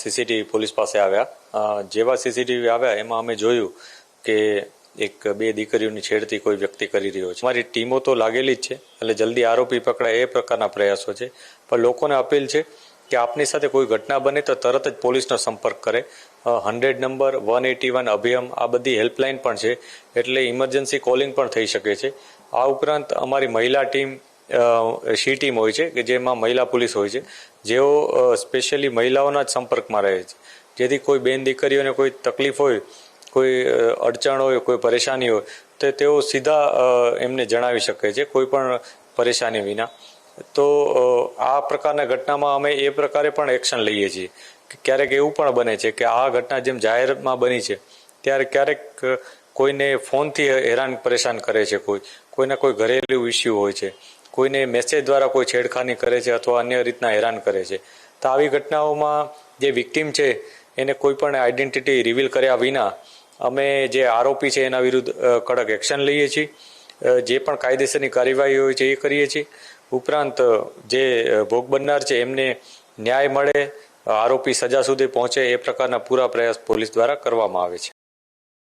CCTV police પાસે આવ્યા. જેવા સીસીટીવી આવ્યા એમાં અમે જોયું કે બે દીકરીઓની છેડતી કોઈ વ્યક્તિ કરી રહ્યો છે. અમારી ટીમો તો લાગેલી જ છે, એટલે જલ્દી આરોપી પકડાય એ પ્રકારના પ્રયાસો છે. પણ લોકોને અપીલ છે કે આપની સાથે કોઈ ઘટના બને તો તરત જ પોલીસનો સંપર્ક કરે. 100 નંબર 181 અભિયમ આ બધી હેલ્પલાઇન પણ છે, એટલે ઇમરજન્સી કોલિંગ પણ થઈ શકે છે. આ ઉપરાંત અમારી મહિલા ટીમ સી ટીમ હોય છે કે જેમાં મહિલા પોલીસ હોય છે, જેઓ સ્પેશિયલી મહિલાઓના જ સંપર્કમાં રહે છે, જેથી કોઈ બેન દીકરીઓને કોઈ તકલીફ હોય, કોઈ અડચણ હોય, કોઈ પરેશાની હોય તો તેઓ સીધા એમને જણાવી શકે છે કોઈ પણ પરેશાની વિના. તો આ પ્રકારના ઘટનામાં અમે એ પ્રકારે પણ એક્શન લઈએ છીએ કે ક્યારેક એવું પણ બને છે કે આ ઘટના જેમ જાહેરમાં બની છે ત્યારે ક્યારેક કોઈને ફોનથી હેરાન પરેશાન કરે છે, કોઈના કોઈ ઘરેલું ઇસ્યુ હોય છે, કોઈને મેસેજ દ્વારા કોઈ છેડખાની કરે છે અથવા અન્ય રીતના હેરાન કરે છે. તો આવી ઘટનાઓમાં જે વિક્ટીમ છે એને કોઈ પણ આઈડેન્ટિટી રિવીલ કર્યા વિના અમે જે આરોપી છે એના વિરુદ્ધ કડક એક્શન લઈએ છીએ. જે પણ કાયદેસરની કાર્યવાહી હોય છે એ કરીએ છીએ. ઉપરાંત જે ભોગ બનનાર છે એમને ન્યાય મળે, આરોપી સજા સુધી પહોંચે એ પ્રકારના પૂરા પ્રયાસ પોલીસ દ્વારા કરવામાં આવે છે.